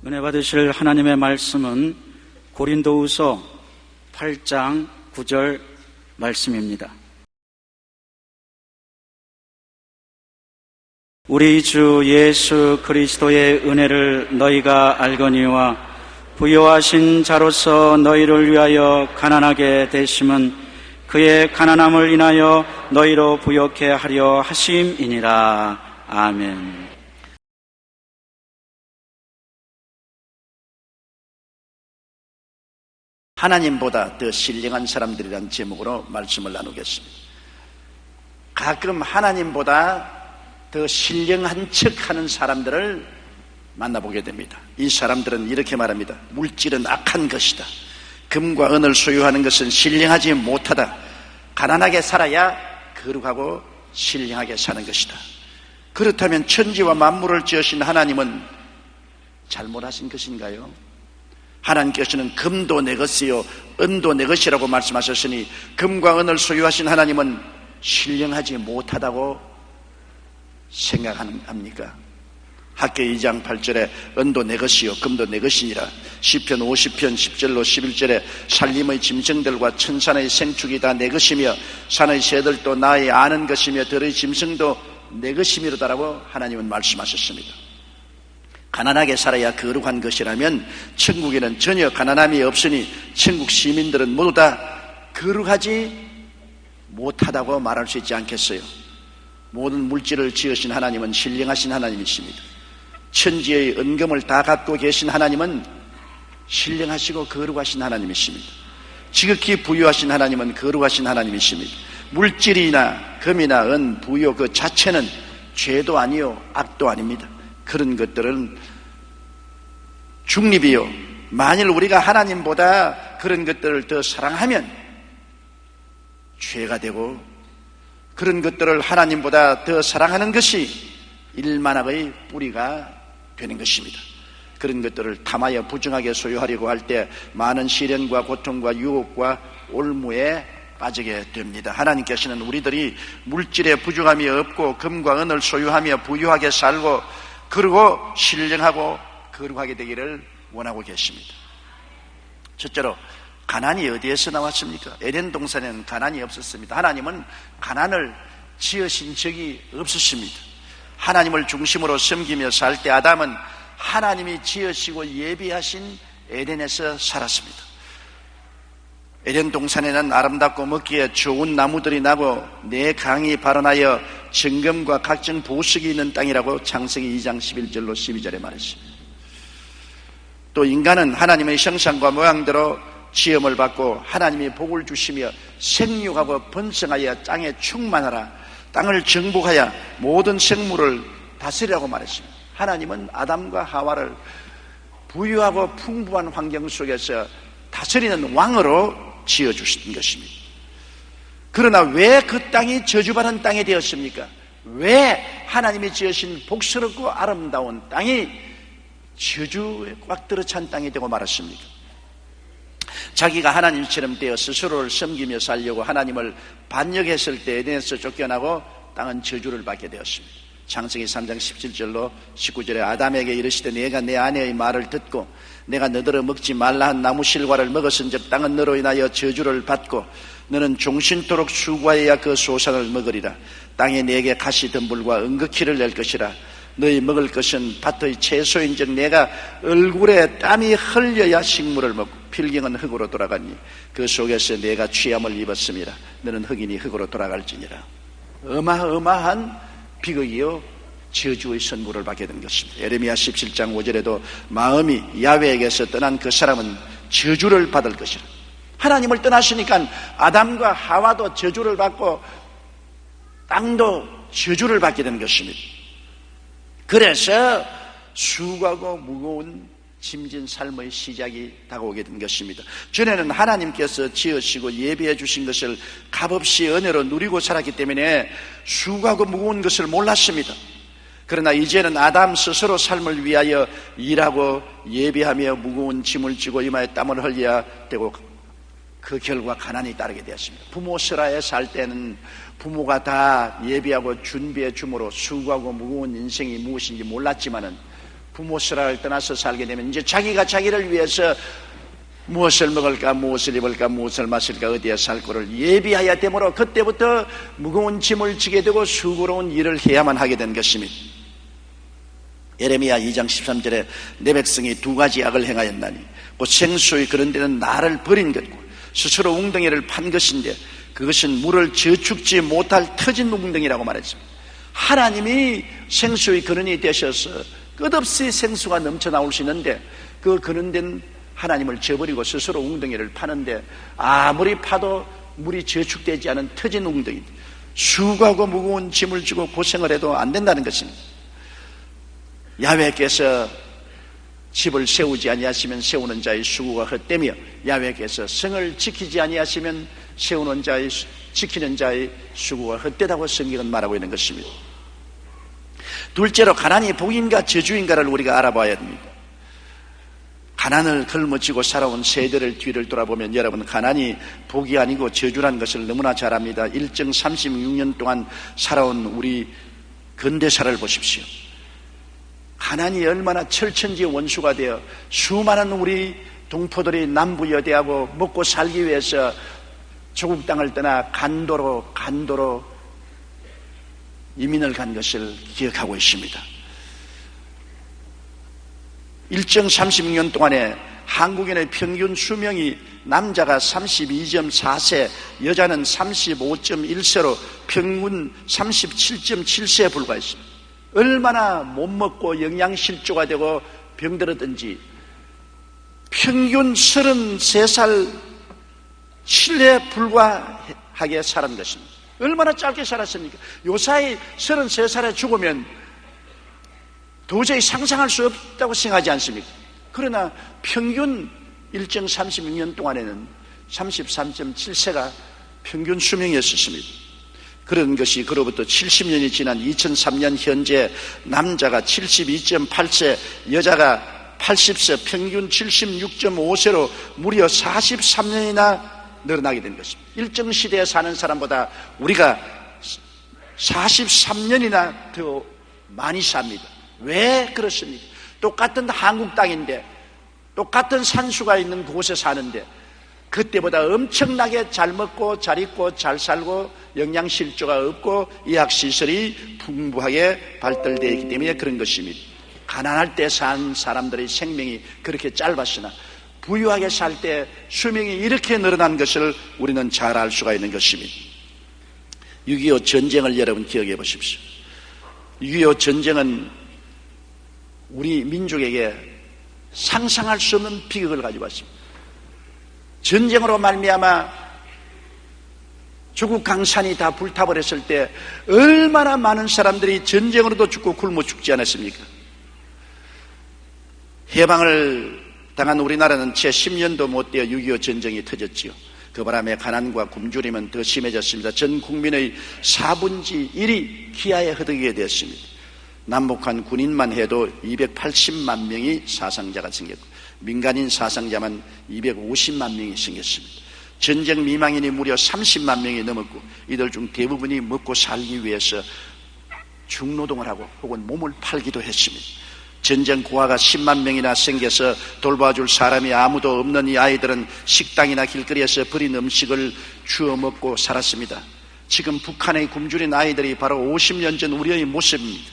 은혜 받으실 하나님의 말씀은 고린도후서 8장 9절 말씀입니다. 우리 주 예수 그리스도의 은혜를 너희가 알거니와 부요하신 자로서 너희를 위하여 가난하게 되심은 그의 가난함을 인하여 너희로 부요케 하려 하심이니라. 아멘. 하나님보다 더 신령한 사람들이라는 제목으로 말씀을 나누겠습니다. 가끔 하나님보다 더 신령한 척하는 사람들을 만나보게 됩니다. 이 사람들은 이렇게 말합니다. 물질은 악한 것이다. 금과 은을 소유하는 것은 신령하지 못하다. 가난하게 살아야 거룩하고 신령하게 사는 것이다. 그렇다면 천지와 만물을 지으신 하나님은 잘못하신 것인가요? 하나님께서는 금도 내 것이요 은도 내 것이라고 말씀하셨으니 금과 은을 소유하신 하나님은 신령하지 못하다고 생각합니까? 학개 2장 8절에 은도 내 것이요 금도 내 것이니라. 시편 50편 10절로 11절에 살림의 짐승들과 천산의 생축이 다 내 것이며 산의 새들도 나의 아는 것이며 들의 짐승도 내 것이미로다라고 하나님은 말씀하셨습니다. 가난하게 살아야 거룩한 것이라면 천국에는 전혀 가난함이 없으니 천국 시민들은 모두 다 거룩하지 못하다고 말할 수 있지 않겠어요? 모든 물질을 지으신 하나님은 신령하신 하나님이십니다. 천지의 은금을 다 갖고 계신 하나님은 신령하시고 거룩하신 하나님이십니다. 지극히 부유하신 하나님은 거룩하신 하나님이십니다. 물질이나 금이나 은, 부유 그 자체는 죄도 아니요 악도 아닙니다. 그런 것들은 중립이요. 만일 우리가 하나님보다 그런 것들을 더 사랑하면 죄가 되고, 그런 것들을 하나님보다 더 사랑하는 것이 일만학의 뿌리가 되는 것입니다. 그런 것들을 탐하여 부정하게 소유하려고 할 때 많은 시련과 고통과 유혹과 올무에 빠지게 됩니다. 하나님께서는 우리들이 물질에 부족함이 없고 금과 은을 소유하며 부유하게 살고 그리고 신령하고 거룩하게 되기를 원하고 계십니다. 첫째로 가난이 어디에서 나왔습니까? 에덴 동산에는 가난이 없었습니다. 하나님은 가난을 지으신 적이 없으십니다. 하나님을 중심으로 섬기며 살 때 아담은 하나님이 지으시고 예비하신 에덴에서 살았습니다. 에덴 동산에는 아름답고 먹기에 좋은 나무들이 나고 네 강이 발원하여 정금과 각종 보석이 있는 땅이라고 창세기 2장 11절로 12절에 말했습니다. 또 인간은 하나님의 형상과 모양대로 지음을 받고 하나님이 복을 주시며 생육하고 번성하여 땅에 충만하라, 땅을 정복하여 모든 생물을 다스리라고 말했습니다. 하나님은 아담과 하와를 부유하고 풍부한 환경 속에서 다스리는 왕으로 지어주신 것입니다. 그러나 왜 그 땅이 저주받은 땅이 되었습니까? 왜 하나님이 지으신 복스럽고 아름다운 땅이 저주에 꽉 들어찬 땅이 되고 말았습니까? 자기가 하나님처럼 되어 스스로를 섬기며 살려고 하나님을 반역했을 때 에덴에서 쫓겨나고 땅은 저주를 받게 되었습니다. 창세기 3장 17절로 19절에 아담에게 이르시되 내가 내 아내의 말을 듣고 내가 너더러 먹지 말라 한 나무 실과를 먹었은즉 땅은 너로 인하여 저주를 받고 너는 종신토록 수고하여야 그 소산을 먹으리라. 땅에 내게 가시 덤불과 은극히를 낼 것이라. 너희 먹을 것은 밭의 채소인즉 내가 얼굴에 땀이 흘려야 식물을 먹고 필경은 흙으로 돌아가니 그 속에서 내가 취함을 입었음이라. 너는 흙이니 흙으로 돌아갈지니라. 어마어마한 비극이요 저주의 선고를 받게 된 것입니다. 예레미야 17장 5절에도 마음이 야훼에게서 떠난 그 사람은 저주를 받을 것이라. 하나님을 떠나시니까 아담과 하와도 저주를 받고 땅도 저주를 받게 된 것입니다. 그래서 수고하고 무거운 짐진 삶의 시작이 다가오게 된 것입니다. 전에는 하나님께서 지으시고 예비해 주신 것을 값없이 은혜로 누리고 살았기 때문에 수고하고 무거운 것을 몰랐습니다. 그러나 이제는 아담 스스로 삶을 위하여 일하고 예비하며 무거운 짐을 지고 이마에 땀을 흘려야 되고 그 결과 가난이 따르게 되었습니다. 부모 슬하에 살 때는 부모가 다 예비하고 준비해 줌으로 수고하고 무거운 인생이 무엇인지 몰랐지만은 부모 슬하를 떠나서 살게 되면 이제 자기가 자기를 위해서 무엇을 먹을까, 무엇을 입을까, 무엇을 마실까, 어디에 살 거를 예비하여야 되므로 그때부터 무거운 짐을 지게 되고 수고로운 일을 해야만 하게 된 것입니다. 예레미야 2장 13절에 내 백성이 두 가지 악을 행하였나니 곧 생수의 그런 데는 나를 버린 것고 스스로 웅덩이를 판 것인데 그것은 물을 저축지 못할 터진 웅덩이라고 말했습니다. 하나님이 생수의 근원이 되셔서 끝없이 생수가 넘쳐 나올 수 있는데 그 근원된 하나님을 저버리고 스스로 웅덩이를 파는데 아무리 파도 물이 저축되지 않은 터진 웅덩이, 수고하고 무거운 짐을 지고 고생을 해도 안 된다는 것입니다. 야훼께서 집을 세우지 아니하시면 세우는 자의 수고가 헛되며 야훼께서 성을 지키지 아니하시면 세우는 자의 지키는 자의 수고가 헛되다고 성경은 말하고 있는 것입니다. 둘째로 가난이 복인가 저주인가를 우리가 알아봐야 됩니다. 가난을 걸머쥐고 살아온 세대를 뒤를 돌아보면 여러분 가난이 복이 아니고 저주라는 것을 너무나 잘 압니다. 일정 36년 동안 살아온 우리 근대사를 보십시오. 가난이 얼마나 철천지 원수가 되어 수많은 우리 동포들이 남부여대하고 먹고 살기 위해서 조국 땅을 떠나 간도로 이민을 간 것을 기억하고 있습니다. 일정 36년 동안에 한국인의 평균 수명이 남자가 32.4세, 여자는 35.1세로 평균 37.7세에 불과했습니다. 얼마나 못 먹고 영양실조가 되고 병들었든지 평균 33살 신뢰에 불과하게 살은 것입니다. 얼마나 짧게 살았습니까? 요사이 33살에 죽으면 도저히 상상할 수 없다고 생각하지 않습니까? 그러나 평균 일정 36년 동안에는 33.7세가 평균 수명이었습니다. 그런 것이 그로부터 70년이 지난 2003년 현재 남자가 72.8세, 여자가 80세, 평균 76.5세로 무려 43년이나 늘어나게 된 것입니다. 일정 시대에 사는 사람보다 우리가 43년이나 더 많이 삽니다. 왜 그렇습니까? 똑같은 한국 땅인데 똑같은 산수가 있는 곳에 사는데 그때보다 엄청나게 잘 먹고 잘 입고 잘 살고 영양실조가 없고 의학시설이 풍부하게 발달되어 있기 때문에 그런 것입니다. 가난할 때 산 사람들의 생명이 그렇게 짧았으나 부유하게 살 때 수명이 이렇게 늘어난 것을 우리는 잘 알 수가 있는 것입니다. 6.25 전쟁을 여러분 기억해 보십시오. 6.25 전쟁은 우리 민족에게 상상할 수 없는 비극을 가지고 왔습니다. 전쟁으로 말미암아 조국 강산이 다 불타버렸을 때 얼마나 많은 사람들이 전쟁으로도 죽고 굶어 죽지 않았습니까? 해방을 당한 우리나라는 채 10년도 못 되어 6.25 전쟁이 터졌지요. 그 바람에 가난과 굶주림은 더 심해졌습니다. 전 국민의 4분의 1이 기아에 허덕이게 되었습니다. 남북한 군인만 해도 280만 명이 사상자가 생겼고 민간인 사상자만 250만 명이 생겼습니다. 전쟁 미망인이 무려 30만 명이 넘었고 이들 중 대부분이 먹고 살기 위해서 중노동을 하고 혹은 몸을 팔기도 했습니다. 전쟁 고아가 10만 명이나 생겨서 돌봐줄 사람이 아무도 없는 이 아이들은 식당이나 길거리에서 버린 음식을 주워 먹고 살았습니다. 지금 북한의 굶주린 아이들이 바로 50년 전 우리의 모습입니다.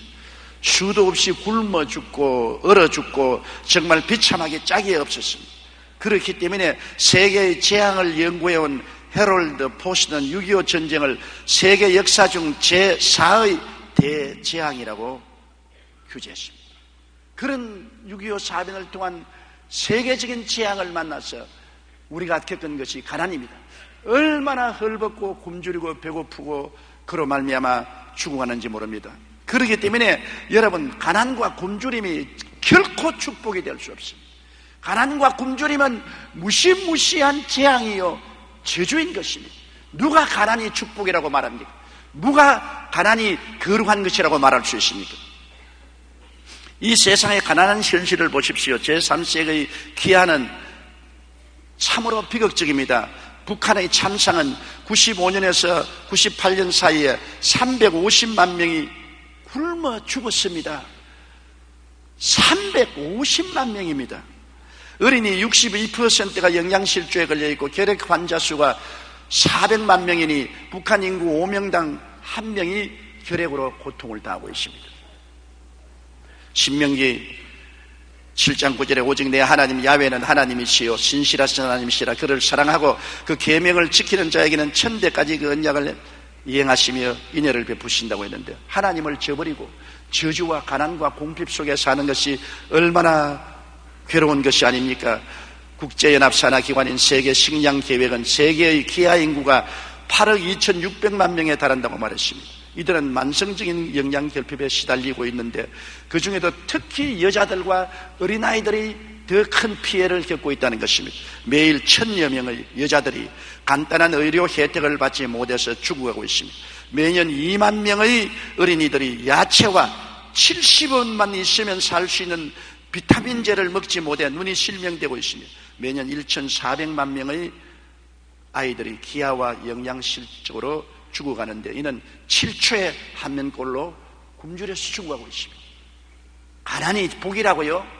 수도 없이 굶어 죽고 얼어 죽고 정말 비참하게 짝이 없었습니다. 그렇기 때문에 세계의 재앙을 연구해온 헤럴드 포스는 6.25 전쟁을 세계 역사 중 제4의 대재앙이라고 규제했습니다. 그런 6.25 사변을 통한 세계적인 재앙을 만나서 우리가 겪은 것이 가난입니다. 얼마나 헐벗고 굶주리고 배고프고 그로 말미암아 죽어가는지 모릅니다. 그렇기 때문에 여러분 가난과 굶주림이 결코 축복이 될 수 없습니다. 가난과 굶주림은 무시무시한 재앙이요 저주인 것입니다. 누가 가난이 축복이라고 말합니까? 누가 가난이 거룩한 것이라고 말할 수 있습니까? 이 세상의 가난한 현실을 보십시오. 제3세기의 기한은 참으로 비극적입니다. 북한의 참상은 95년에서 98년 사이에 350만 명이 굶어 죽었습니다. 350만 명입니다. 어린이 62%가 영양실조에 걸려있고 결핵 환자 수가 400만 명이니 북한 인구 5명당 1명이 결핵으로 고통을 당하고 있습니다. 신명기 7장 9절에 오직 내 하나님 야훼는 하나님이시요 신실하신 하나님이시라. 그를 사랑하고 그 계명을 지키는 자에게는 천대까지 그 언약을 이행하시며 인애를 베푸신다고 했는데, 하나님을 저버리고 저주와 가난과 공핍 속에 사는 것이 얼마나 괴로운 것이 아닙니까? 국제연합산하기관인 세계식량계획은 세계의 기아 인구가 8억 2,600만 명에 달한다고 말했습니다. 이들은 만성적인 영양결핍에 시달리고 있는데 그 중에도 특히 여자들과 어린아이들이 더 큰 피해를 겪고 있다는 것입니다. 매일 1,000여 명의 여자들이 간단한 의료 혜택을 받지 못해서 죽어가고 있습니다. 매년 2만 명의 어린이들이 야채와 70원만 있으면 살 수 있는 비타민제를 먹지 못해 눈이 실명되고 있습니다. 매년 1,400만 명의 아이들이 기아와 영양실적으로 죽어가는데 이는 7초에 한 명꼴로 굶주려서 죽어가고 있습니다. 가난이 복이라고요?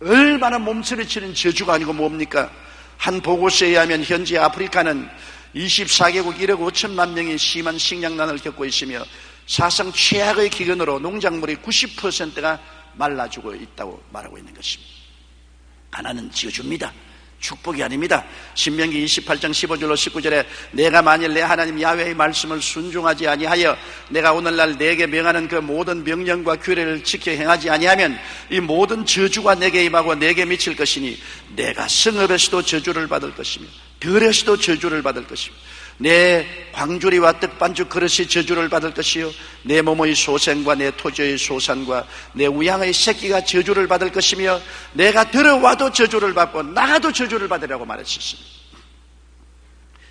얼마나 몸서리치는 저주가 아니고 뭡니까? 한 보고서에 의하면 현재 아프리카는 24개국 1억 5천만 명이 심한 식량난을 겪고 있으며 사상 최악의 기근으로 농작물이 90%가 말라 죽어 있다고 말하고 있는 것입니다. 가난은 저주입니다. 축복이 아닙니다. 신명기 28장 15절로 19절에 내가 만일 내 하나님 야훼의 말씀을 순종하지 아니하여 내가 오늘날 내게 명하는 그 모든 명령과 규례를 지켜 행하지 아니하면 이 모든 저주가 내게 임하고 내게 미칠 것이니 내가 성읍에서도 저주를 받을 것이며 들에서도 저주를 받을 것이며 내 광주리와 떡반죽 그릇이 저주를 받을 것이요 내 몸의 소생과 내 토지의 소산과 내 우양의 새끼가 저주를 받을 것이며 내가 들어와도 저주를 받고 나가도 저주를 받으라고 말했었습니다.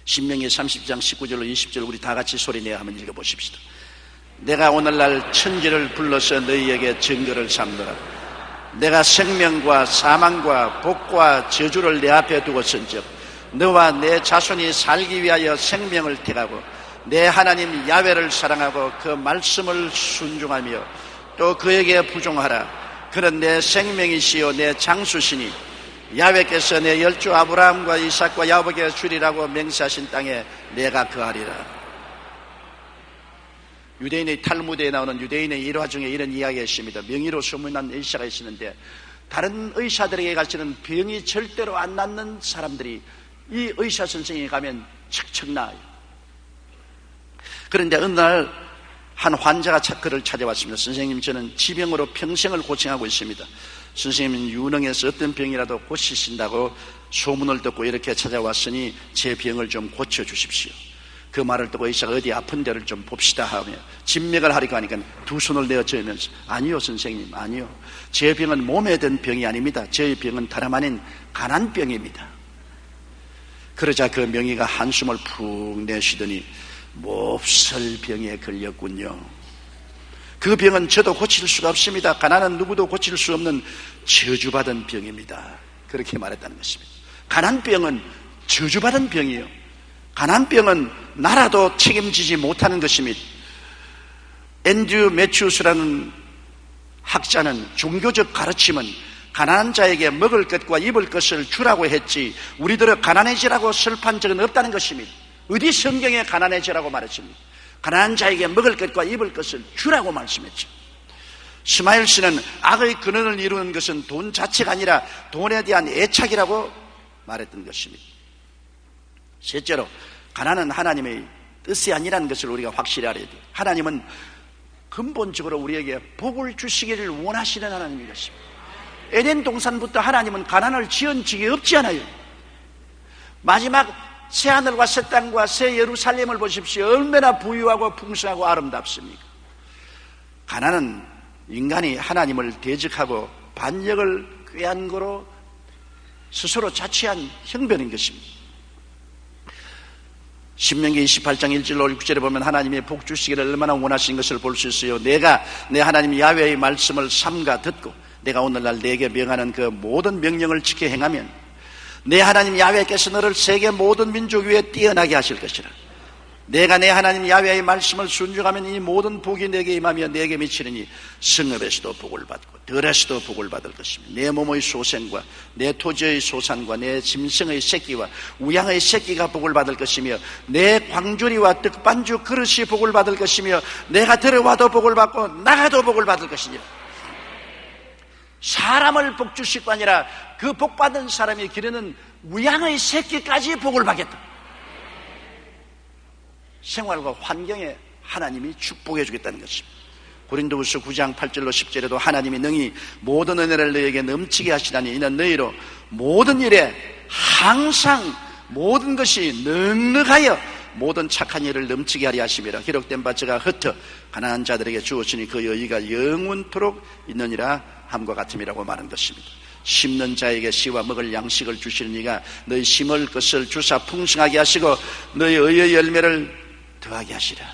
신명기 30장 19절로 20절 우리 다 같이 소리내어 한번 읽어보십시다. 내가 오늘날 천지를 불러서 너희에게 증거를 삼노라. 내가 생명과 사망과 복과 저주를 내 앞에 두고선즉 너와 내 자손이 살기 위하여 생명을 택하고 내 하나님 야훼를 사랑하고 그 말씀을 순종하며 또 그에게 부종하라. 그는 내 생명이시요 내 장수시니 야훼께서 내 열조 아브라함과 이삭과 야곱에게 주리라고 맹세하신 땅에 내가 거하리라. 유대인의 탈무드에 나오는 유대인의 일화 중에 이런 이야기가 있습니다. 명의로 소문난 의사가 있었는데 다른 의사들에게 가시는 병이 절대로 안 낫는 사람들이 이 의사 선생님이 가면 척척 나아요. 그런데 어느 날 한 환자가 그를 찾아왔습니다. 선생님, 저는 지병으로 평생을 고생하고 있습니다. 선생님은 유능해서 어떤 병이라도 고치신다고 소문을 듣고 이렇게 찾아왔으니 제 병을 좀 고쳐주십시오. 그 말을 듣고 의사가 어디 아픈 데를 좀 봅시다 하며 진맥을 하려고 하니까 두 손을 내어 저으면서 아니요 선생님, 아니요, 제 병은 몸에 든 병이 아닙니다. 제 병은 다름 아닌 가난병입니다. 그러자 그 명의가 한숨을 푹 내쉬더니 몹쓸 병에 걸렸군요. 그 병은 저도 고칠 수가 없습니다. 가난은 누구도 고칠 수 없는 저주받은 병입니다. 그렇게 말했다는 것입니다. 가난병은 저주받은 병이에요. 가난병은 나라도 책임지지 못하는 것입니다. 앤드류 매튜스라는 학자는 종교적 가르침은 가난한 자에게 먹을 것과 입을 것을 주라고 했지 우리들은 가난해지라고 설파한 적은 없다는 것입니다. 어디 성경에 가난해지라고 말했습니까? 가난한 자에게 먹을 것과 입을 것을 주라고 말씀했죠. 스마일스는 악의 근원을 이루는 것은 돈 자체가 아니라 돈에 대한 애착이라고 말했던 것입니다. 셋째로, 가난은 하나님의 뜻이 아니라는 것을 우리가 확실히 알아야 돼요. 하나님은 근본적으로 우리에게 복을 주시기를 원하시는 하나님인 것입니다. 에덴 동산부터 하나님은 가난을 지은 적이 없지 않아요. 마지막 새하늘과 새 땅과 새 예루살렘을 보십시오. 얼마나 부유하고 풍성하고 아름답습니까? 가난은 인간이 하나님을 대적하고 반역을 꾀한 거로 스스로 자취한 형편인 것입니다. 신명기 28장 1절로 6절에 보면 하나님의 복 주시기를 얼마나 원하신 것을 볼 수 있어요. 내가 내 하나님 야훼의 말씀을 삼가 듣고 내가 오늘날 내게 명하는 그 모든 명령을 지켜 행하면 내 하나님 야훼께서 너를 세계 모든 민족 위에 뛰어나게 하실 것이라. 내가 내 하나님 야훼의 말씀을 순종하면 이 모든 복이 내게 임하며 내게 미치느니 성읍에서도 복을 받고 들에서도 복을 받을 것이며 내 몸의 소생과 내 토지의 소산과 내 짐승의 새끼와 우양의 새끼가 복을 받을 것이며 내 광주리와 떡반죽 그릇이 복을 받을 것이며 내가 들어와도 복을 받고 나가도 복을 받을 것이니라. 사람을 복 주실 거 아니라 그 복 받은 사람이 기르는 우양의 새끼까지 복을 받겠다. 생활과 환경에 하나님이 축복해 주겠다는 것입니다. 고린도후서 9장 8절로 10절에도 하나님이 능히 모든 은혜를 너희에게 넘치게 하시다니 이는 너희로 모든 일에 항상 모든 것이 넉넉하여 모든 착한 일을 넘치게 하려 하심이라. 기록된 바 저가 흩어 가난한 자들에게 주었으니 그 여의가 영원토록 있느니라 함과 같음이라고 말한 것입니다. 심는 자에게 씨와 먹을 양식을 주시는 이가 너희 심을 것을 주사 풍성하게 하시고 너희 의의 열매를 더하게 하시라.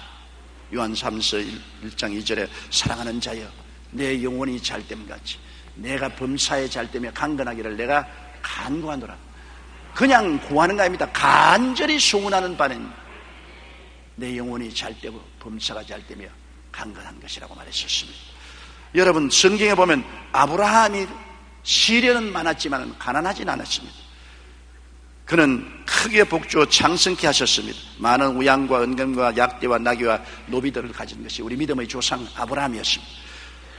요한 3서 1장 2절에 사랑하는 자여 내 영혼이 잘됨 같이 내가 범사에 잘되며 강건하기를 내가 간구하노라. 그냥 구하는 거 아닙니다. 간절히 소원하는 바는 내 영혼이 잘되고 범사가 잘되며 강건한 것이라고 말했었습니다. 여러분 성경에 보면 아브라함이 시련은 많았지만 가난하진 않았습니다. 그는 크게 복주어 장성케 하셨습니다. 많은 우양과 은금과 약대와 나귀와 노비들을 가진 것이 우리 믿음의 조상 아브라함이었습니다.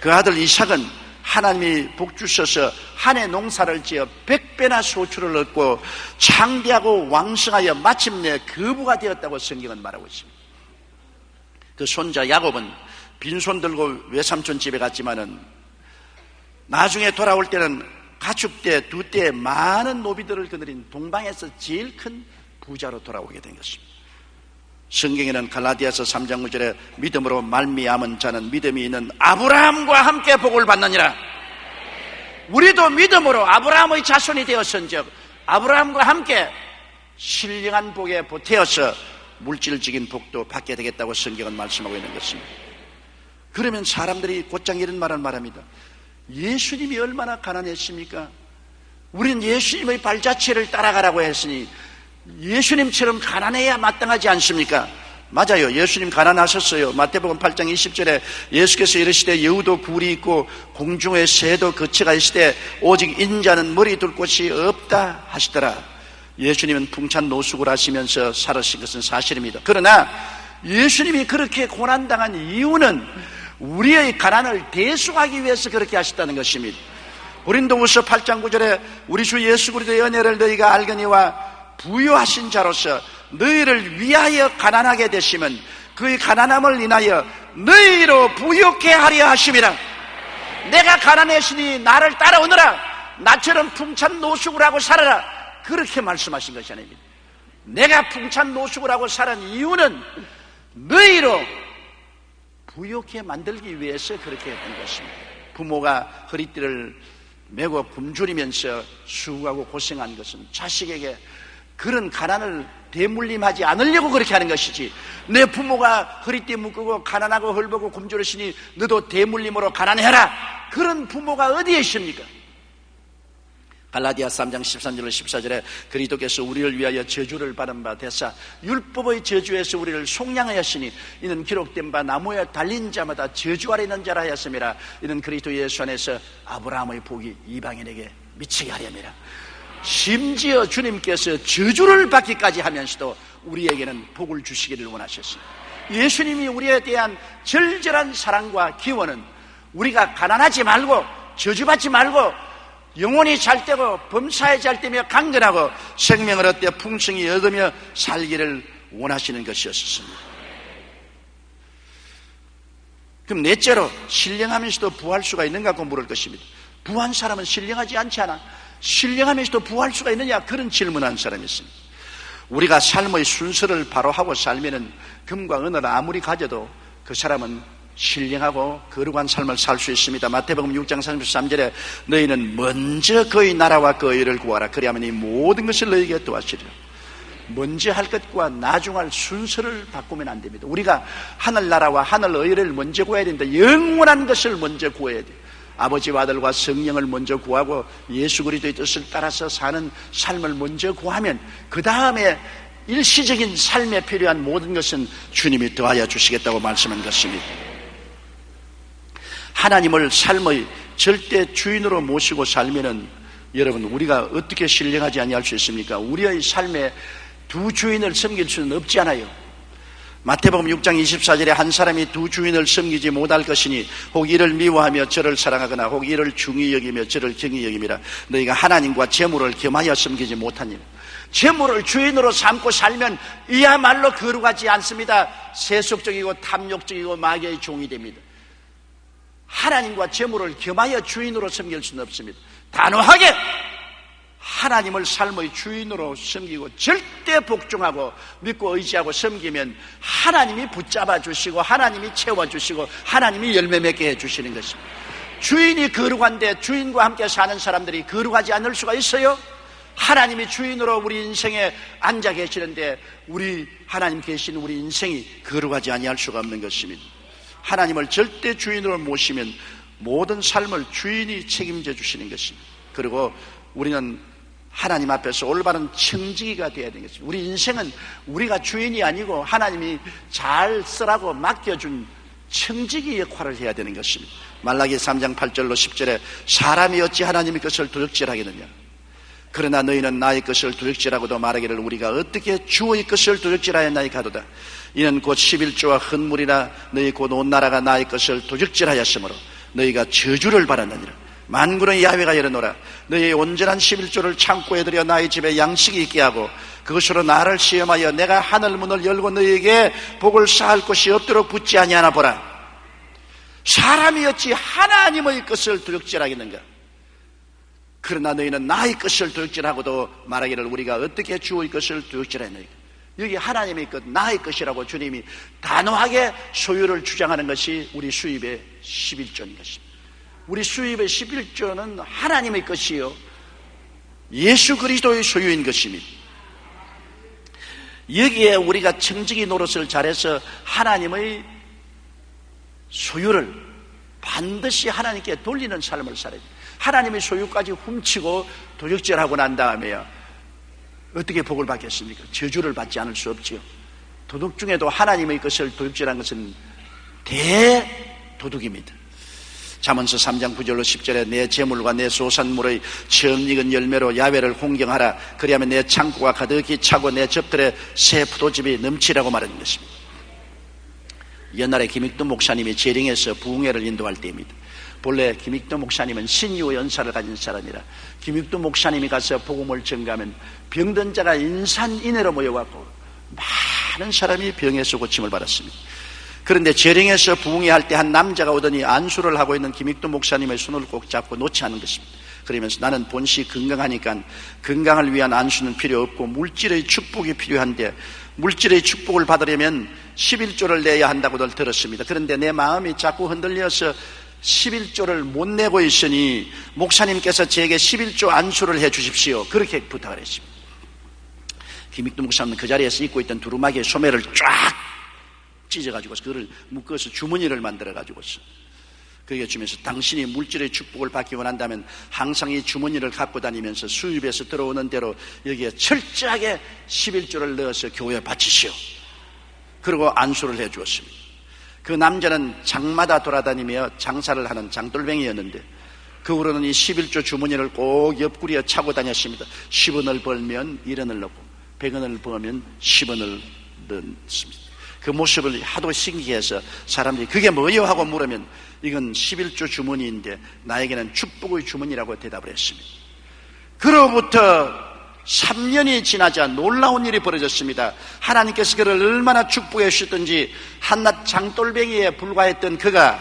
그 아들 이삭은 하나님이 복주셔서 한 해 농사를 지어 100배나 소출을 얻고 창대하고 왕성하여 마침내 거부가 되었다고 성경은 말하고 있습니다. 그 손자 야곱은 빈손 들고 외삼촌 집에 갔지만은 나중에 돌아올 때는 가축대 2대 많은 노비들을 거느린 동방에서 제일 큰 부자로 돌아오게 된 것입니다. 성경에는 갈라디아서 3장 9절에 믿음으로 말미암은 자는 믿음이 있는 아브라함과 함께 복을 받느니라. 우리도 믿음으로 아브라함의 자손이 되었은즉 아브라함과 함께 신령한 복에 보태어서 물질적인 복도 받게 되겠다고 성경은 말씀하고 있는 것입니다. 그러면 사람들이 곧장 이런 말을 말합니다. 예수님이 얼마나 가난했습니까? 우리는 예수님의 발자취를 따라가라고 했으니 예수님처럼 가난해야 마땅하지 않습니까? 맞아요. 예수님 가난하셨어요. 마태복음 8장 20절에 예수께서 이르시되 여우도 굴이 있고 공중의 새도 거처가 있으되 오직 인자는 머리 둘 곳이 없다 하시더라. 예수님은 풍찬 노숙을 하시면서 살으신 것은 사실입니다. 그러나 예수님이 그렇게 고난당한 이유는 우리의 가난을 대수하기 위해서 그렇게 하셨다는 것입니다. 고린도후서 8장 9절에 우리 주 예수 그리스도의 은혜를 너희가 알거니와 부유하신 자로서 너희를 위하여 가난하게 되시면 그의 가난함을 인하여 너희로 부유케 하려 하심이라. 내가 가난했으니 나를 따라오너라. 나처럼 풍찬 노숙을 하고 살아라. 그렇게 말씀하신 것이 아닙니다. 내가 풍찬 노숙을 하고 살은 이유는 너희로 부유케 만들기 위해서 그렇게 했던 것입니다. 부모가 허리띠를 메고 굶주리면서 수고하고 고생한 것은 자식에게 그런 가난을 대물림하지 않으려고 그렇게 하는 것이지, 내 부모가 허리띠 묶고 가난하고 헐벗고 굶주렸으니 너도 대물림으로 가난해라, 그런 부모가 어디에 있습니까? 갈라디아 3장 13절로 14절에 그리스도께서 우리를 위하여 저주를 받은 바 되사 율법의 저주에서 우리를 속량하였으니 이는 기록된 바 나무에 달린 자마다 저주 아래 있는 자라 하였음이라. 이는 그리스도 예수 안에서 아브라함의 복이 이방인에게 미치게 하렵니다. 심지어 주님께서 저주를 받기까지 하면서도 우리에게는 복을 주시기를 원하셨습니다. 예수님이 우리에 대한 절절한 사랑과 기원은 우리가 가난하지 말고 저주받지 말고 영혼이 잘되고 범사에 잘되며 강건하고 생명을 얻되 풍성히 얻으며 살기를 원하시는 것이었습니다. 그럼 넷째로, 신령하면서도 부할 수가 있는가 물을 것입니다. 부한 사람은 신령하지 않지 않아? 신령하면서도 부할 수가 있느냐? 그런 질문한 사람이 있습니다. 우리가 삶의 순서를 바로 하고 살면은 금과 은을 아무리 가져도 그 사람은 신령하고 거룩한 삶을 살 수 있습니다. 마태복음 6장 33절에 너희는 먼저 그의 나라와 그의 의를 구하라. 그리하면 이 모든 것을 너희에게 도와주리라. 먼저 할 것과 나중할 순서를 바꾸면 안 됩니다. 우리가 하늘나라와 하늘의를 먼저 구해야 된다. 영원한 것을 먼저 구해야 돼요. 아버지와 아들과 성령을 먼저 구하고 예수 그리스도의 뜻을 따라서 사는 삶을 먼저 구하면 그 다음에 일시적인 삶에 필요한 모든 것은 주님이 더하여 주시겠다고 말씀한 것입니다. 하나님을 삶의 절대 주인으로 모시고 살면은 여러분, 우리가 어떻게 신령하지 아니할 수 있습니까? 우리의 삶에 두 주인을 섬길 수는 없지 않아요. 마태복음 6장 24절에 한 사람이 두 주인을 섬기지 못할 것이니 혹 이를 미워하며 저를 사랑하거나 혹 이를 중히 여기며 저를 경히 여김이라. 너희가 하나님과 재물을 겸하여 섬기지 못하니라. 재물을 주인으로 삼고 살면 이야말로 거룩하지 않습니다. 세속적이고 탐욕적이고 마귀의 종이 됩니다. 하나님과 재물을 겸하여 주인으로 섬길 수는 없습니다. 단호하게 하나님을 삶의 주인으로 섬기고 절대 복종하고 믿고 의지하고 섬기면 하나님이 붙잡아 주시고 하나님이 채워주시고 하나님이 열매 맺게 해주시는 것입니다. 주인이 거룩한데 주인과 함께 사는 사람들이 거룩하지 않을 수가 있어요? 하나님이 주인으로 우리 인생에 앉아 계시는데 우리 하나님 계신 우리 인생이 거룩하지 아니할 수가 없는 것입니다. 하나님을 절대 주인으로 모시면 모든 삶을 주인이 책임져 주시는 것입니다. 그리고 우리는 하나님 앞에서 올바른 청지기가 되어야 되는 것입니다. 우리 인생은 우리가 주인이 아니고 하나님이 잘 쓰라고 맡겨준 청지기 역할을 해야 되는 것입니다. 말라기 3장 8절로 10절에 사람이 어찌 하나님의 것을 도적질하겠느냐. 그러나 너희는 나의 것을 도적질하고도 말하기를 우리가 어떻게 주의 것을 도적질하였나이까 하도다. 이는 곧 11조와 헌물이라 너희 곧 온 나라가 나의 것을 도적질하였으므로 너희가 저주를 받았느니라. 만군의 야훼가 이르노라. 너희의 온전한 11조를 창고에 들여 나의 집에 양식이 있게 하고 그것으로 나를 시험하여 내가 하늘 문을 열고 너희에게 복을 쌓을 곳이 없도록 붙지 아니하나 보라. 사람이 어찌 하나님의 것을 도적질하겠는가. 그러나 너희는 나의 것을 도적질하고도 말하기를 우리가 어떻게 주의 것을 도적질하였나이까. 여기 하나님의 것, 나의 것이라고 주님이 단호하게 소유를 주장하는 것이 우리 수입의 11조인 것입니다. 우리 수입의 11조는 하나님의 것이요 예수 그리스도의 소유인 것입니다. 여기에 우리가 청지기 노릇을 잘해서 하나님의 소유를 반드시 하나님께 돌리는 삶을 살아야 돼요. 하나님의 소유까지 훔치고 도적질하고 난 다음에야 어떻게 복을 받겠습니까? 저주를 받지 않을 수 없지요. 도둑 중에도 하나님의 것을 도둑질한 것은 대도둑입니다. 잠언서 3장 9절로 10절에 내 재물과 내 소산물의 처음익은 열매로 야훼를 홍경하라. 그리하면 내 창고가 가득히 차고 내 접들에 새 포도즙이 넘치라고 말하는 것입니다. 옛날에 김익도 목사님이 재령에서 부흥회를 인도할 때입니다. 본래 김익도 목사님은 신유 연사를 가진 사람이라 김익도 목사님이 가서 복음을 전가하면 병든 자가 인산인해로 모여갖고 많은 사람이 병에서 고침을 받았습니다. 그런데 재령에서 부흥회 할 때 한 남자가 오더니 안수를 하고 있는 김익도 목사님의 손을 꼭 잡고 놓지 않은 것입니다. 그러면서 나는 본시 건강하니까 건강을 위한 안수는 필요 없고 물질의 축복이 필요한데 물질의 축복을 받으려면 11조를 내야 한다고들 들었습니다. 그런데 내 마음이 자꾸 흔들려서 11조를 못 내고 있으니 목사님께서 제게 11조 안수를 해 주십시오. 그렇게 부탁을 했습니다. 김익도 목사님은 그 자리에서 입고 있던 두루마기에 소매를 쫙 찢어가지고 그거를 묶어서 주머니를 만들어가지고서 그게 주면서 당신이 물질의 축복을 받기 원한다면 항상 이 주머니를 갖고 다니면서 수입에서 들어오는 대로 여기에 철저하게 11조를 넣어서 교회에 바치시오. 그리고 안수를 해 주었습니다. 그 남자는 장마다 돌아다니며 장사를 하는 장돌뱅이였는데 그 후로는 이 11조 주머니를 꼭 옆구리에 차고 다녔습니다. 10원을 벌면 1원을 넣고 100원을 벌면 10원을 넣습니다. 그 모습을 하도 신기해서 사람들이 그게 뭐예요? 하고 물으면 이건 11조 주머니인데 나에게는 축복의 주머니라고 대답을 했습니다. 그로부터 3년이 지나자 놀라운 일이 벌어졌습니다. 하나님께서 그를 얼마나 축복해 주셨던지 한낱 장돌뱅이에 불과했던 그가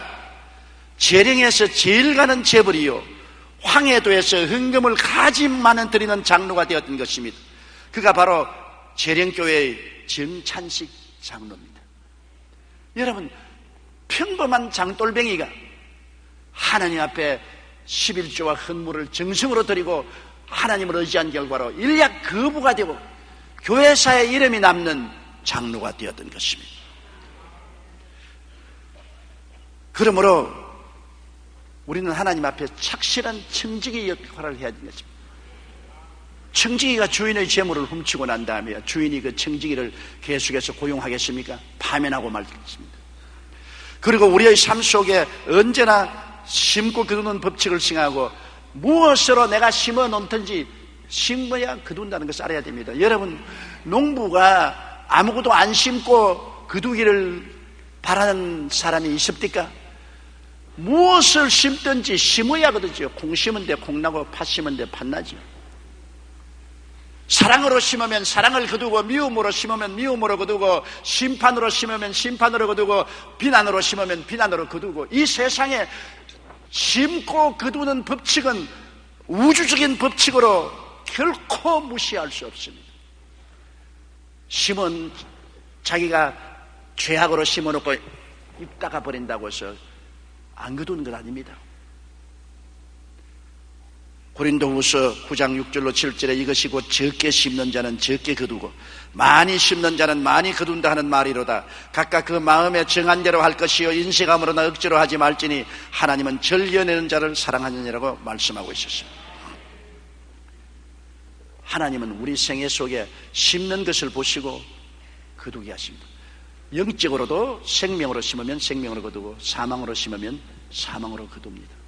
재령에서 제일 가는 재벌이요 황해도에서 헌금을 가지 많은 드리는 장로가 되었던 것입니다. 그가 바로 재령교회의 정찬식 장로입니다. 여러분, 평범한 장돌뱅이가 하나님 앞에 11조와 헌물을 정성으로 드리고 하나님을 의지한 결과로 일약 거부가 되고 교회사에 이름이 남는 장로가 되었던 것입니다. 그러므로 우리는 하나님 앞에 착실한 청지기 역할을 해야 되는 것입니다. 청지기가 주인의 재물을 훔치고 난 다음에 주인이 그 청지기를 계속해서 고용하겠습니까? 파면하고 말겠습니다. 그리고 우리의 삶 속에 언제나 심고 거두는 법칙을 생각하고 무엇으로 내가 심어 놓든지 심어야 거둔다는 것을 알아야 됩니다. 여러분, 농부가 아무것도 안 심고 거두기를 바라는 사람이 있습니까? 무엇을 심든지 심어야 거두죠. 콩 심은 데 콩 나고 팥 심은 데 팥 나죠. 사랑으로 심으면 사랑을 거두고, 미움으로 심으면 미움으로 거두고, 심판으로 심으면 심판으로 거두고, 비난으로 심으면 비난으로 거두고, 이 세상에 심고 거두는 법칙은 우주적인 법칙으로 결코 무시할 수 없습니다. 심은 자기가 죄악으로 심어놓고 입 닦아버린다고 해서 안 거두는 것 아닙니다. 고린도후서 9장 6절로 7절에 이것이 곧 적게 심는 자는 적게 거두고 많이 심는 자는 많이 거둔다 하는 말이로다. 각각 그 마음에 정한 대로 할 것이요 인색함으로나 억지로 하지 말지니 하나님은 절려내는 자를 사랑하느니라고 말씀하고 있었습니다. 하나님은 우리 생애 속에 심는 것을 보시고 거두게 하십니다. 영적으로도 생명으로 심으면 생명으로 거두고 사망으로 심으면 사망으로 거둡니다.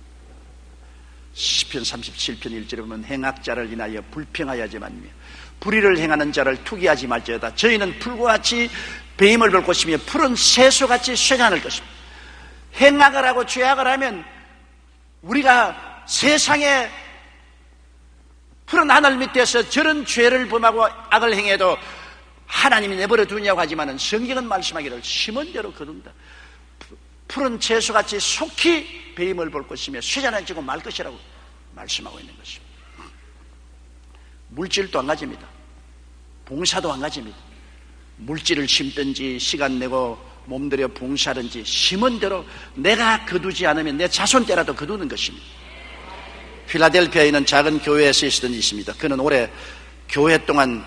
시편 37편 1절에 보면 행악자를 인하여 불평하여 하지 말며 불의를 행하는 자를 투기하지 말지어다. 저희는 풀과 같이 배임을 볼 것이며 푸른 새소같이 쇠잔할 것입니다. 행악을 하고 죄악을 하면 우리가 세상에 푸른 하늘 밑에서 저런 죄를 범하고 악을 행해도 하나님이 내버려 두냐고 하지만 성경은 말씀하기를 심은 대로 거둔다. 푸른 채소같이 속히 배임을 볼 것이며 쇠잔해지고 말 것이라고 말씀하고 있는 것입니다. 물질도 안 가집니다. 봉사도 안 가집니다. 물질을 심든지 시간 내고 몸들여 봉사하든지 심은 대로 내가 거두지 않으면 내 자손 때라도 거두는 것입니다. 필라델피아에 있는 작은 교회에서 있었던 일이 있습니다. 그는 오랫동안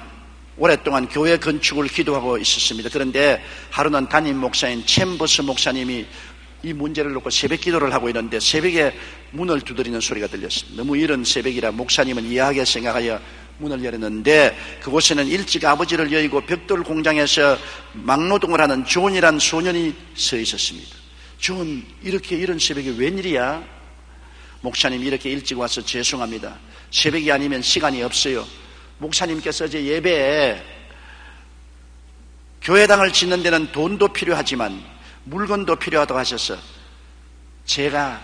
교회 건축을 기도하고 있었습니다. 그런데 하루는 담임 목사인 챔버스 목사님이 이 문제를 놓고 새벽 기도를 하고 있는데 새벽에 문을 두드리는 소리가 들렸습니다. 너무 이른 새벽이라 목사님은 이해하게 생각하여 문을 열었는데 그곳에는 일찍 아버지를 여의고 벽돌 공장에서 막노동을 하는 존이란 소년이 서 있었습니다. 존, 이렇게 이른 새벽에 웬일이야? 목사님, 이렇게 일찍 와서 죄송합니다. 새벽이 아니면 시간이 없어요. 목사님께서 어제 예배에 교회당을 짓는 데는 돈도 필요하지만 물건도 필요하다고 하셔서 제가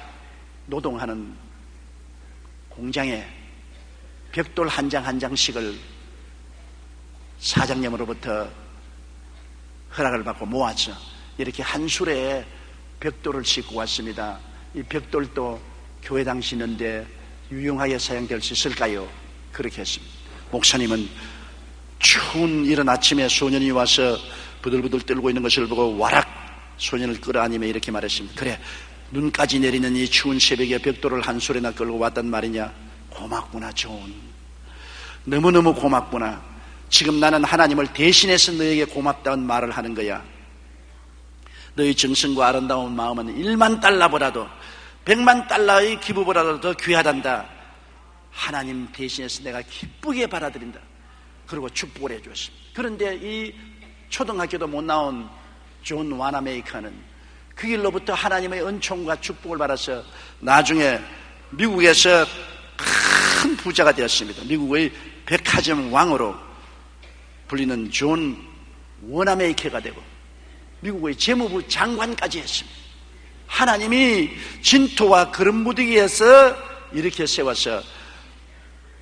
노동하는 공장에 벽돌 한 장 한 장씩을 사장님으로부터 허락을 받고 모아서 이렇게 한 수레에 벽돌을 싣고 왔습니다. 이 벽돌도 교회당 짓는데 유용하게 사용될 수 있을까요? 그렇게 했습니다. 목사님은 추운 이른 아침에 소년이 와서 부들부들 떨고 있는 것을 보고 와락 소년을 끌어안으며 이렇게 말했습니다. 그래, 눈까지 내리는 이 추운 새벽에 벽돌을 한 소리나 끌고 왔단 말이냐? 고맙구나, 존. 너무너무 고맙구나. 지금 나는 하나님을 대신해서 너에게 고맙다는 말을 하는 거야. 너의 정성과 아름다운 마음은 1만 달러보다도 100만 달러의 기부보다도 더 귀하단다. 하나님 대신해서 내가 기쁘게 받아들인다. 그리고 축복을 해주었습니다. 그런데 이 초등학교도 못 나온 존 와나메이커는 그 길로부터 하나님의 은총과 축복을 받아서 나중에 미국에서 큰 부자가 되었습니다. 미국의 백화점 왕으로 불리는 존 와나메이커가 되고 미국의 재무부 장관까지 했습니다. 하나님이 진토와 그릇무더기에서 이렇게 세워서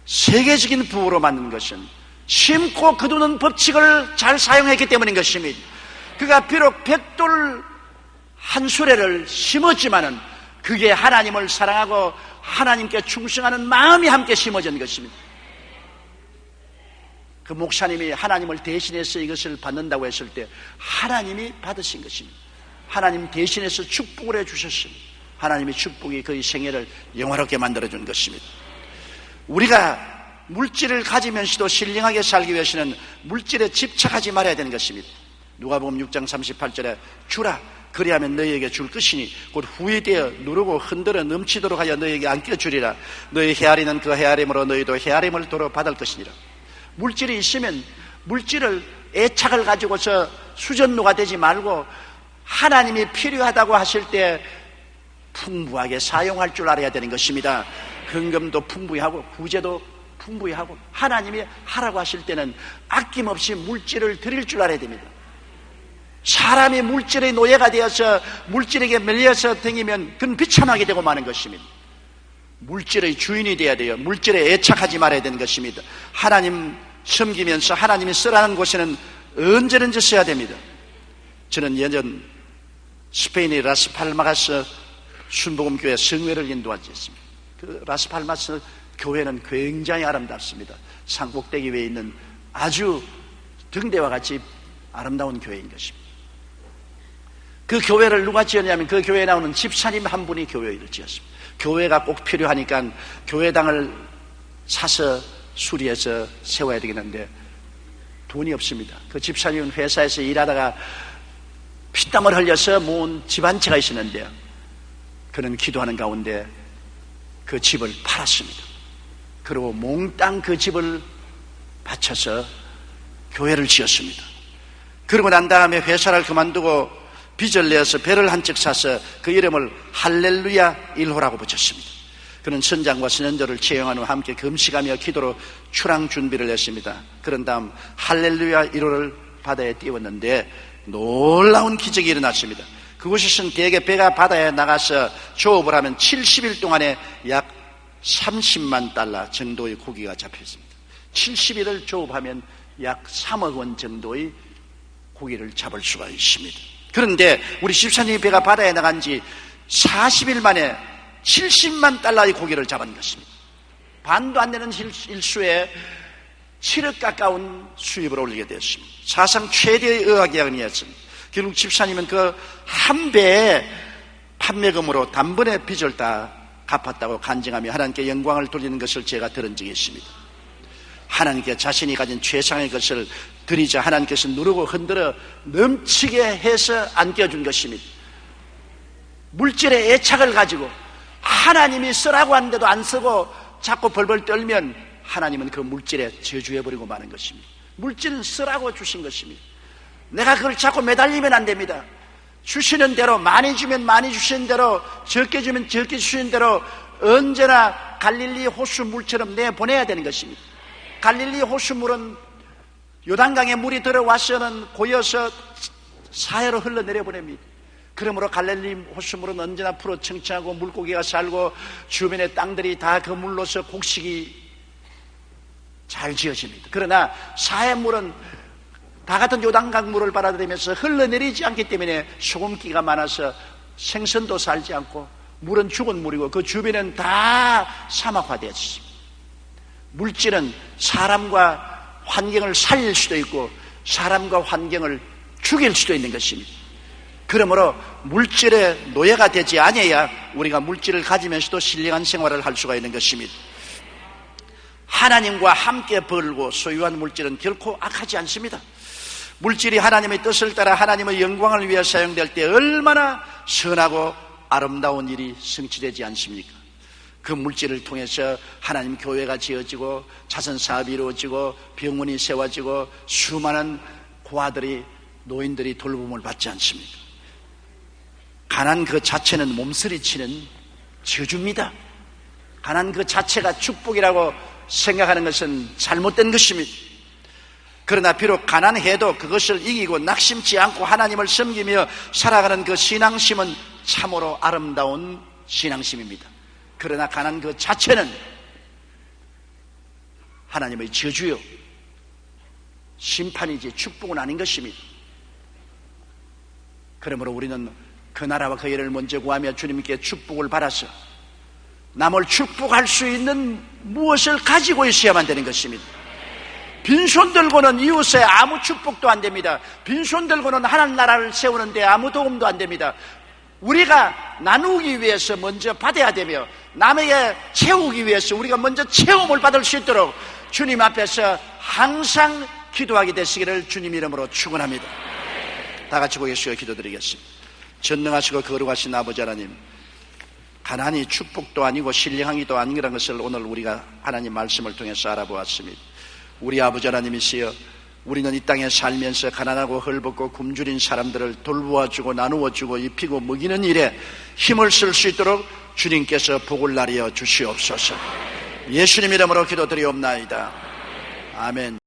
세계적인 부호로 만든 것은 심고 거두는 법칙을 잘 사용했기 때문인 것입니다. 그가 비록 벽돌 한 수레를 심었지만은 그게 하나님을 사랑하고 하나님께 충성하는 마음이 함께 심어진 것입니다. 그 목사님이 하나님을 대신해서 이것을 받는다고 했을 때 하나님이 받으신 것입니다. 하나님 대신해서 축복을 해주셨습니다. 하나님의 축복이 그의 생애를 영화롭게 만들어준 것입니다. 우리가 물질을 가지면서도 신령하게 살기 위해서는 물질에 집착하지 말아야 되는 것입니다. 누가복음 6장 38절에 주라 그리하면 너희에게 줄 것이니 곧 후이되어 누르고 흔들어 넘치도록 하여 너희에게 안겨주리라. 너희 헤아리는 그 헤아림으로 너희도 헤아림을 도로 받을 것이니라. 물질이 있으면 물질을 애착을 가지고서 수전노가 되지 말고 하나님이 필요하다고 하실 때 풍부하게 사용할 줄 알아야 되는 것입니다. 헌금도 풍부히 하고 구제도 풍부히 하고 하나님이 하라고 하실 때는 아낌없이 물질을 드릴 줄 알아야 됩니다. 사람이 물질의 노예가 되어서 물질에게 밀려서 댕기면 그건 비참하게 되고 마는 것입니다. 물질의 주인이 되어야 돼요. 물질에 애착하지 말아야 되는 것입니다. 하나님 섬기면서 하나님이 쓰라는 곳에는 언제든지 써야 됩니다. 저는 예전 스페인의 라스팔마스 순복음교회 성회를 인도한 지 있습니다. 그 라스팔마스 교회는 굉장히 아름답습니다. 산꼭대기 위에 있는 아주 등대와 같이 아름다운 교회인 것입니다. 그 교회를 누가 지었냐면 그 교회에 나오는 집사님 한 분이 교회를 지었습니다. 교회가 꼭 필요하니까 교회당을 사서 수리해서 세워야 되겠는데 돈이 없습니다. 그 집사님은 회사에서 일하다가 피땀을 흘려서 모은 집 한 채가 있었는데요, 그는 기도하는 가운데 그 집을 팔았습니다. 그리고 몽땅 그 집을 바쳐서 교회를 지었습니다. 그러고 난 다음에 회사를 그만두고 빚을 내어서 배를 한 척 사서 그 이름을 할렐루야 1호라고 붙였습니다. 그는 선장과 선연들을 채용한 후 함께 금식하며 기도로 출항 준비를 했습니다. 그런 다음 할렐루야 1호를 바다에 띄웠는데 놀라운 기적이 일어났습니다. 그곳에서는 대개 배가 바다에 나가서 조업을 하면 70일 동안에 약 30만 달러 정도의 고기가 잡혔습니다. 70일을 조업하면 약 3억 원 정도의 고기를 잡을 수가 있습니다. 그런데 우리 집사님이 배가 바다에 나간 지 40일 만에 70만 달러의 고기를 잡은 것입니다. 반도 안 되는 일수에 7억 가까운 수입을 올리게 되었습니다. 사상 최대의 의학약이었습니다. 결국 집사님은 그 한 배의 판매금으로 단번에 빚을 다 갚았다고 간증하며 하나님께 영광을 돌리는 것을 제가 들은 적이 있습니다. 하나님께 자신이 가진 최상의 것을 드리자 하나님께서 누르고 흔들어 넘치게 해서 안겨준 것입니다. 물질에 애착을 가지고 하나님이 쓰라고 하는데도 안 쓰고 자꾸 벌벌 떨면 하나님은 그 물질에 저주해버리고 마는 것입니다. 물질은 쓰라고 주신 것입니다. 내가 그걸 자꾸 매달리면 안 됩니다. 주시는 대로, 많이 주면 많이 주시는 대로, 적게 주면 적게 주시는 대로 언제나 갈릴리 호수물처럼 내보내야 되는 것입니다. 갈릴리 호수물은 요단강에 물이 들어와서는 고여서 사해로 흘러내려 보냅니다. 그러므로 갈릴리 호수물은 언제나 푸르 청청하고 물고기가 살고 주변의 땅들이 다 그 물로서 곡식이 잘 지어집니다. 그러나 사해물은 다 같은 요단강 물을 받아들이면서 흘러내리지 않기 때문에 소금기가 많아서 생선도 살지 않고 물은 죽은 물이고 그 주변은 다 사막화되었습니다. 물질은 사람과 환경을 살릴 수도 있고 사람과 환경을 죽일 수도 있는 것입니다. 그러므로 물질의 노예가 되지 아니해야 우리가 물질을 가지면서도 신령한 생활을 할 수가 있는 것입니다. 하나님과 함께 벌고 소유한 물질은 결코 악하지 않습니다. 물질이 하나님의 뜻을 따라 하나님의 영광을 위해 사용될 때 얼마나 선하고 아름다운 일이 성취되지 않습니까? 그 물질을 통해서 하나님 교회가 지어지고 자선사업이 이루어지고 병원이 세워지고 수많은 고아들이 노인들이 돌봄을 받지 않습니까? 가난 그 자체는 몸서리치는 저주입니다. 가난 그 자체가 축복이라고 생각하는 것은 잘못된 것입니다. 그러나 비록 가난해도 그것을 이기고 낙심치 않고 하나님을 섬기며 살아가는 그 신앙심은 참으로 아름다운 신앙심입니다. 그러나 가난 그 자체는 하나님의 저주요 심판이지 축복은 아닌 것입니다. 그러므로 우리는 그 나라와 그 일을 먼저 구하며 주님께 축복을 받아서 남을 축복할 수 있는 무엇을 가지고 있어야만 되는 것입니다. 빈손 들고는 이웃에 아무 축복도 안 됩니다. 빈손 들고는 하나님 나라를 세우는데 아무 도움도 안 됩니다. 우리가 나누기 위해서 먼저 받아야 되며 남에게 채우기 위해서 우리가 먼저 체험을 받을 수 있도록 주님 앞에서 항상 기도하게 되시기를 주님 이름으로 축원합니다. 다 같이 고개시켜 기도드리겠습니다. 전능하시고 거룩하신 아버지 하나님, 가난이 축복도 아니고 신령하기도 아니라는 것을 오늘 우리가 하나님 말씀을 통해서 알아보았습니다. 우리 아버지 하나님이시여, 우리는 이 땅에 살면서 가난하고 헐벗고 굶주린 사람들을 돌보아주고 나누어주고 입히고 먹이는 일에 힘을 쓸 수 있도록 주님께서 복을 나리어 주시옵소서. 예수님 이름으로 기도드리옵나이다. 아멘.